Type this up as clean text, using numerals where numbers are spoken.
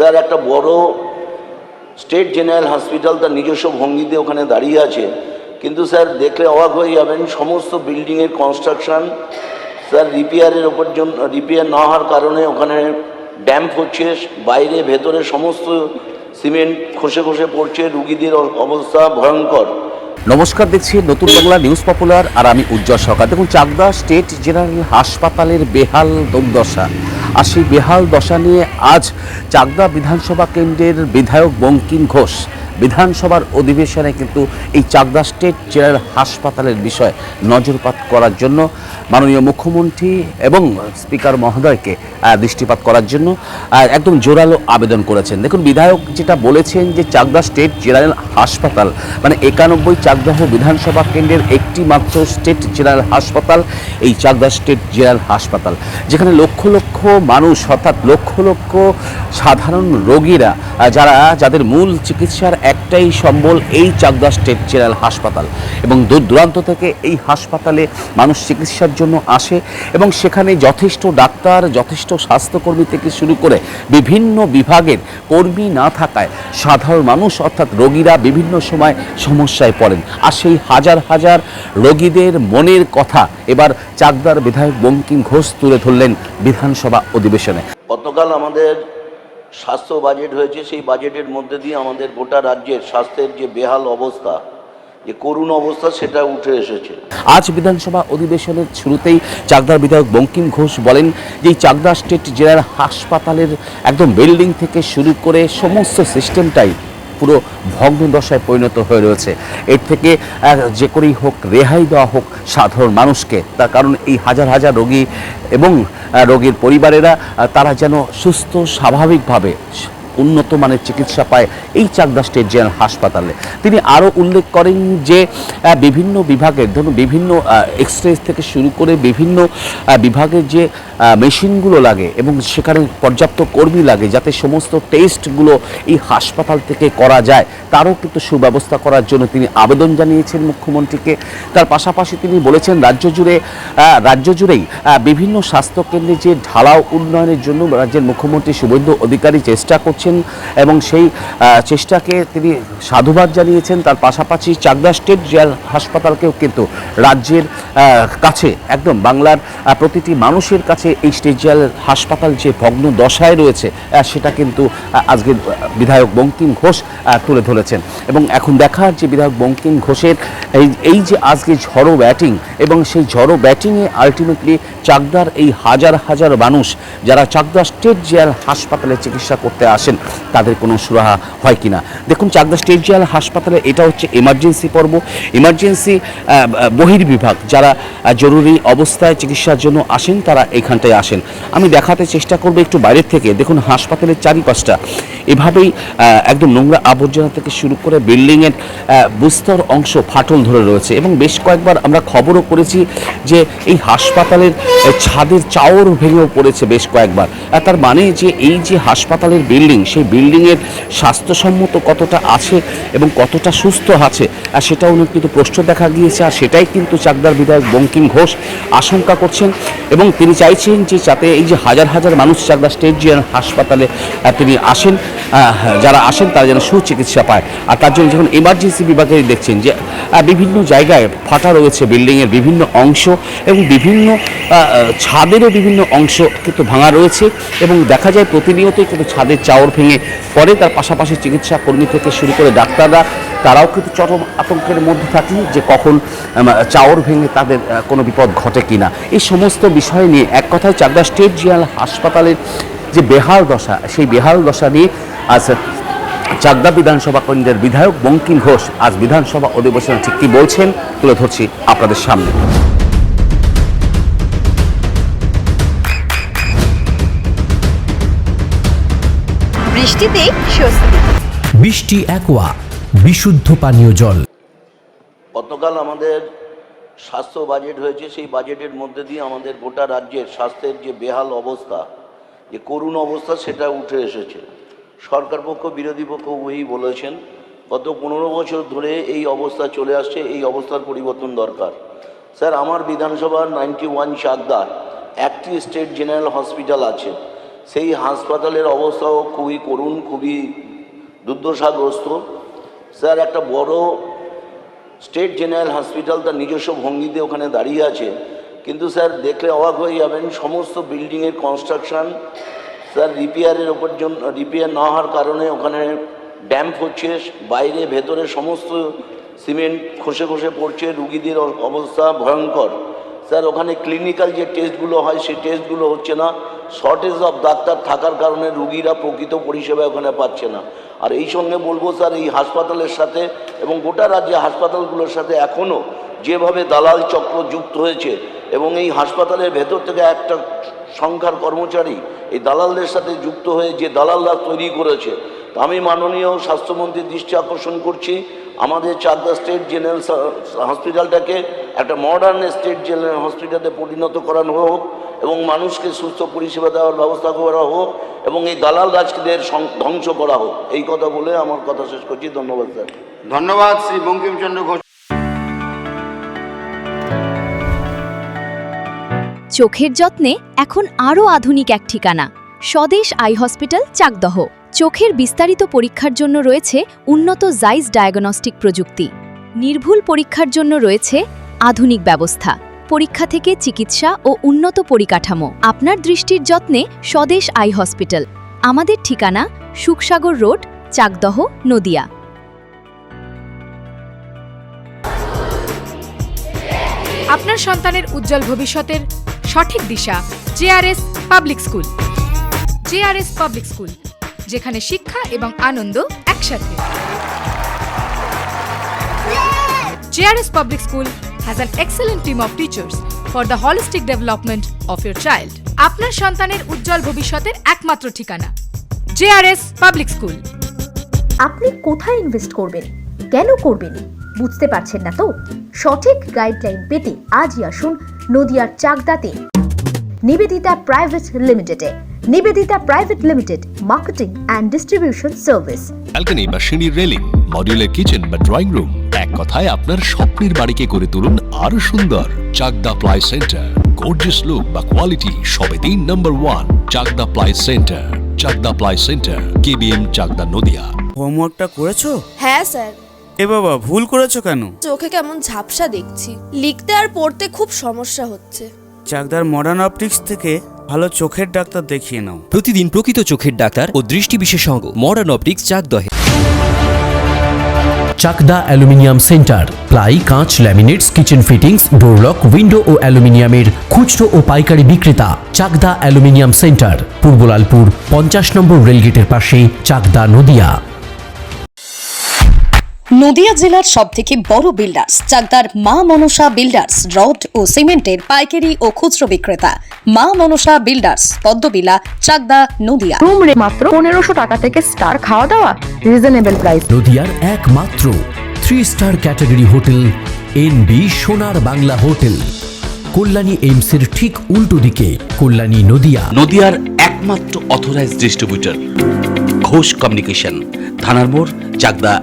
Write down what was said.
Sir একটা বড় state general hospital তার নিজস্ব ভঙ্গিতে ওখানে দাঁড়িয়ে আছে, কিন্তু স্যার দেখলে অবাক হয়ে যাবেন সমস্ত বিল্ডিংয়ের কনস্ট্রাকশান স্যার রিপেয়ার না হওয়ার কারণে ওখানে ড্যাম্প হচ্ছে, বাইরে ভেতরে সমস্ত সিমেন্ট খসে খসে পড়ছে, রুগীদের অবস্থা ভয়ঙ্কর। নমস্কার, দেখছি নতুন বাংলা নিউজ পপুলার আর আমি উজ্জ্বল সরকার। দেখুন, চাকদা স্টেট জেনারেল হাসপাতালের বেহাল দুর্দশা, আর সেই বেহাল দশা নিয়ে আজ চাকদা বিধানসভা কেন্দ্রের বিধায়ক বঙ্কিম ঘোষ বিধানসভার অধিবেশনে কিন্তু এই চাকদা স্টেট জেনারেল হাসপাতালের বিষয়ে নজরপাত করার জন্য মাননীয় মুখ্যমন্ত্রী এবং স্পিকার মহোদয়কে দৃষ্টিপাত করার জন্য একদম জোরালো আবেদন করেছেন। দেখুন, বিধায়ক যেটা বলেছেন যে চাকদা স্টেট জেনারেল হাসপাতাল মানে 91 চাকদাহ বিধানসভা কেন্দ্রের একটি মাত্র স্টেট জেনারেল হাসপাতাল এই চাকদা স্টেট জেনারেল হাসপাতাল, যেখানে লক্ষ লক্ষ মানুষ অর্থাৎ লক্ষ লক্ষ সাধারণ রোগীরা যাদের মূল চিকিৎসার একটাই সম্বল এই চাকদা স্টেট জেনারেল হাসপাতাল, এবং দূর দূরান্ত থেকে এই হাসপাতালে মানুষ চিকিৎসার জন্য আসে এবং সেখানে যথেষ্ট ডাক্তার, যথেষ্ট স্বাস্থ্যকর্মী থেকে শুরু করে বিভিন্ন বিভাগের কর্মী না থাকায় সাধারণ মানুষ অর্থাৎ রোগীরা বিভিন্ন সময় সমস্যায় পড়েন। আর সেই হাজার হাজার রোগীদের মনের কথা এবার চাকদার বিধায়ক বঙ্কিম ঘোষ তুলে ধরলেন বিধানসভা অধিবেশনে। গতকাল আমাদের স্বাস্থ্য বাজেট হয়েছে, সেই বাজেটের মধ্যে দিয়ে আমাদের গোটা রাজ্যের স্বাস্থ্যের যে বেহাল অবস্থা, যে করুণ অবস্থা, সেটা উঠে এসেছে। আজ বিধানসভা অধিবেশনের শুরুতেই চাকদার বিধায়ক বঙ্কিম ঘোষ বলেন যে এই চাকদা স্টেট জেনারেল হাসপাতালের একদম বিল্ডিং থেকে শুরু করে সমস্ত সিস্টেমটাই পুরো ভগ্ন দশায় পরিণত হয়ে রয়েছে। এর থেকে যে করেই হোক রেহাই দেওয়া হোক সাধারণ মানুষকে, তার কারণ এই হাজার হাজার রোগী এবং রোগীর পরিবারেরা তারা যেন সুস্থ স্বাভাবিকভাবে উন্নত মানের চিকিৎসা পায় এই চাকদা স্টেট জেনারেল হাসপাতালে। তিনি আরও উল্লেখ করেন যে বিভিন্ন বিভাগের ধরুন বিভিন্ন এক্সরে থেকে শুরু করে বিভিন্ন বিভাগের যে মেশিনগুলো লাগে এবং সেখানে পর্যাপ্ত কর্মী লাগে যাতে সমস্ত টেস্টগুলো এই হাসপাতাল থেকে করা যায়, তারও কিন্তু সুব্যবস্থা করার জন্য তিনি আবেদন জানিয়েছেন মুখ্যমন্ত্রীকে। তার পাশাপাশি তিনি বলেছেন রাজ্য জুড়েই বিভিন্ন স্বাস্থ্যকেন্দ্রে যে ঢালাও উন্নয়নের জন্য রাজ্যের মুখ্যমন্ত্রী শুভেন্দু অধিকারী চেষ্টা করছেন এবং সেই চেষ্টাকে তিনি সাধুবাদ জানিয়েছেন। তার পাশাপাশি চাকদা স্টেট জেনারেল হাসপাতালকেও কিন্তু রাজ্যের কাছে একদম বাংলার প্রতিটি মানুষের কাছে এই স্টেট জেনারেল হাসপাতাল যে ভগ্ন দশায় রয়েছে সেটা কিন্তু আজকের বিধায়ক বঙ্কিম ঘোষ তুলে ধরেছেন। এবং এখন দেখার যে বিধায়ক বঙ্কিম ঘোষের এই যে আজকে ঝড়ো ব্যাটিং, এবং সেই ঝড়ো ব্যাটিংয়ে আলটিমেটলি চাকদার এই হাজার হাজার মানুষ যারা চাকদা স্টেট জেনারেল হাসপাতালে চিকিৎসা করতে আসেন তাদের কোনো সুরাহা হয় কিনা। দেখুন, চাকদা স্টেট জেনারেল হাসপাতালে এটা হচ্ছে এমার্জেন্সি পর্ব, এমার্জেন্সি বহির্বিভাগ। যারা জরুরি অবস্থায় চিকিৎসার জন্য আসেন তারা এখানটায় আসেন। আমি দেখাতে চেষ্টা করব একটু বাইরের থেকে। দেখুন, হাসপাতালের চারিপাশটা এভাবেই একদম নোংরা আবর্জনা থেকে শুরু করে বিল্ডিংয়ের বিস্তর অংশ ফাটল ধরে রয়েছে, এবং বেশ কয়েকবার আমরা খবরও করেছি যে এই হাসপাতালের ছাদের চাওর ভেঙেও পড়েছে বেশ কয়েকবার। তার মানে যে এই যে হাসপাতালের বিল্ডিং, সেই বিল্ডিংয়ের স্বাস্থ্যসম্মত কতটা আছে এবং কতটা সুস্থ আছে সেটাও কিন্তু প্রশ্ন দেখা গিয়েছে। আর সেটাই কিন্তু চাকদার বিধায়ক বঙ্কিম ঘোষ আশঙ্কা করছেন, এবং তিনি চাইছেন যে যাতে এই যে হাজার হাজার মানুষ চাকদা স্টেট জেনারেল হাসপাতালে তিনি আসেন, যারা আসেন তারা যেন সুচিকিৎসা পায়। আর তার জন্য যখন এমার্জেন্সি বিভাগে দেখছেন যে বিভিন্ন জায়গায় ফাটা রয়েছে বিল্ডিংয়ের বিভিন্ন অংশ, এবং বিভিন্ন ছাদেরও বিভিন্ন অংশ কিন্তু ভাঙা রয়েছে, এবং দেখা যায় প্রতিনিয়তই কিন্তু ছাদের চাওর ভেঙে পড়ে। তার পাশাপাশি চিকিৎসা কর্মী থেকে শুরু করে ডাক্তাররা তারাও কিন্তু চরম আতঙ্কের মধ্যে থাকেন যে কখন চাওর ভেঙে তাদের কোনো বিপদ ঘটে কিনা। এই সমস্ত বিষয় নিয়ে এক কথায় চাকদা স্টেট জেনারেল হাসপাতালের যে বেহাল দশা, সেই বেহাল দশা নিয়ে আজ চাকদা বিধানসভা কেন্দ্রের বিধায়ক বঙ্কিম ঘোষ আজ বিধানসভা অধিবেশনে ঠিক কী বলছেন তুলে ধরছি আপনাদের সামনে। বৃষ্টিতে স্বস্তি। বৃষ্টি অ্যাকোয়া বিশুদ্ধ পানীয় জল। গতকাল আমাদের স্বাস্থ্য বাজেট হয়েছে, সেই বাজেটের মধ্যে দিয়ে আমাদের গোটা রাজ্যের স্বাস্থ্যের যে বেহাল অবস্থা, যে করুণ অবস্থা, সেটা উঠে এসেছে। সরকার পক্ষ বিরোধী পক্ষ উভয়ই বলেছেন গত 15 বছর ধরে এই অবস্থা চলে আসছে, এই অবস্থার পরিবর্তন দরকার। স্যার, আমার বিধানসভার 91 চাকদা একটি স্টেট জেনারেল হসপিটাল আছে, সেই হাসপাতালের অবস্থাও খুবই করুণ, খুবই দুর্দশাগ্রস্ত। স্যার, একটা বড় স্টেট জেনারেল হসপিটাল তার নিজস্ব ভঙ্গিতে ওখানে দাঁড়িয়ে আছে, কিন্তু স্যার দেখলে অবাক হয়ে যাবেন, সমস্ত বিল্ডিংয়ের কনস্ট্রাকশান স্যার রিপেয়ার না হওয়ার কারণে ওখানে ড্যাম্প হচ্ছে, বাইরে ভেতরে সমস্ত সিমেন্ট খসে খসে পড়ছে, রুগীদের অবস্থা ভয়ঙ্কর। স্যার, ওখানে ক্লিনিক্যাল যে টেস্টগুলো হয় সেই টেস্টগুলো হচ্ছে না, শর্টেজ অফ ডাক্তার থাকার কারণে রুগীরা প্রকৃত পরিষেবা ওখানে পাচ্ছে না। আর এই সঙ্গে বলবো স্যার, এই হাসপাতালের সাথে এবং গোটা রাজ্যে হাসপাতালগুলোর সাথে এখনও যেভাবে দালাল চক্র যুক্ত হয়েছে, এবং এই হাসপাতালের ভেতর থেকে একটা সংখ্যার কর্মচারী এই দালালদের সাথে যুক্ত হয়ে যে দালালরা তৈরি করেছে, তা আমি মাননীয় স্বাস্থ্যমন্ত্রীর দৃষ্টি আকর্ষণ করছি, আমাদের চাকদা স্টেট জেনারেল হসপিটালটাকে একটা মডার্ন স্টেট জেনারেল হসপিটালে পরিণত করানো হোক এবং মানুষকে সুস্থ পরিষেবা দেওয়ার ব্যবস্থা করা হোক এবং এই দালাল রাজদের ধ্বংস করা হোক। এই কথা বলে আমার কথা শেষ করছি। ধন্যবাদ স্যার। ধন্যবাদ শ্রী বঙ্কিমচন্দ্র ঘোষ। চোখের যত্নে এখন আরও আধুনিক এক ঠিকানা, স্বদেশ আই হসপিটাল, চাকদহ। চোখের বিস্তারিত পরীক্ষার জন্য রয়েছে উন্নত জাইস ডায়াগনস্টিক প্রযুক্তি। নির্ভুল পরীক্ষার জন্য রয়েছে আধুনিক ব্যবস্থা, পরীক্ষা থেকে চিকিৎসা ও উন্নত পরিকাঠামো। আপনার দৃষ্টির যত্নে স্বদেশ আই হসপিটাল। আমাদের ঠিকানা সুখসাগর রোড, চাকদহ, নদিয়া। আপনার সন্তানের উজ্জ্বল ভবিষ্যতের সঠিক দিশা JRS public school. JRS public school, যেখানে শিক্ষা এবং আনন্দ একসাথে। JRS public school has an excellent team of teachers for the holistic development of your child. আপনার সন্তানের উজ্জ্বল ভবিষ্যতের একমাত্র ঠিকানা জেআরএস পাবলিক স্কুল। আপনি কোথায় ইনভেস্ট করবেন, কেন করবেন, বুঝতে পারছেন না তো? সঠিক গাইডলাইন পেতে আজই আসুন নদিয়ার চাকদাতে নিবেদিতা প্রাইভেট লিমিটেডে। Nivedita private limited, marketing and distribution service. Balcony বা সিঁড়ির রেলিং, মডিউলার কিচেন বা ড্রয়িং রুম, এক কথায় আপনার স্বপ্নের বাড়িকে করে তুলুন আরো সুন্দর। Chakdah ply centre, gorgeous look বা কোয়ালিটি সবে 3 number 1 Chakdah ply centre. Chakdah ply centre, KBM, Chakdah, Nadia. হোমওয়ার্কটা করেছো? হ্যাঁ স্যার। এ বাবা, ভুল করেছো কেন? চোখে কেমন ঝাপসা দেখছি, লিখতে আর পড়তে খুব সমস্যা হচ্ছে। চাকদার মডার্ন অপটিক্স থেকে ভালো চোখের ডাক্তার দেখিয়ে নাও। প্রতিদিন প্রকৃত চোখের ডাক্তার ও দৃষ্টি বিশেষজ্ঞ মডার্ন অপটিক্স, চাকদহে। চাকদা অ্যালুমিনিয়াম সেন্টার, প্লাই, কাঁচ, laminates, kitchen fittings, door lock, window ও অ্যালুমিনিয়ামের খুচরো ও পাইকারি বিক্রেতা। চাকদা অ্যালুমিনিয়াম সেন্টার, পূর্ব লালপুর 50 নম্বর রেলগেটের পাশে, চাকদা, নদিয়া। নদিয়া জেলার সবথেকে বড় বিল্ডার্স চাকদার মা মনসা বিল্ডার্স, রড ও সিমেন্টের পাইকারি ও খুচরো বিক্রেতা। মা মনসা বিল্ডার্স, পদ্মবিলা, চাকদা, নদিয়া। রুম রে মাত্র 1500 টাকা থেকে স্টার, খাওয়া দাওয়া রিজনেবল প্রাইস। নদিয়ার একমাত্র 3 স্টার ক্যাটাগরি হোটেল এনবি সোনার বাংলা হোটেল, কল্যাণী এইমসের ঠিক উল্টো দিকে, কল্যাণী, নদিয়া। নদিয়ার একমাত্র অথরাইজড ডিস্ট্রিবিউটর ঘোষ কমিউনিকেশন, থানার মোড়, চাকদা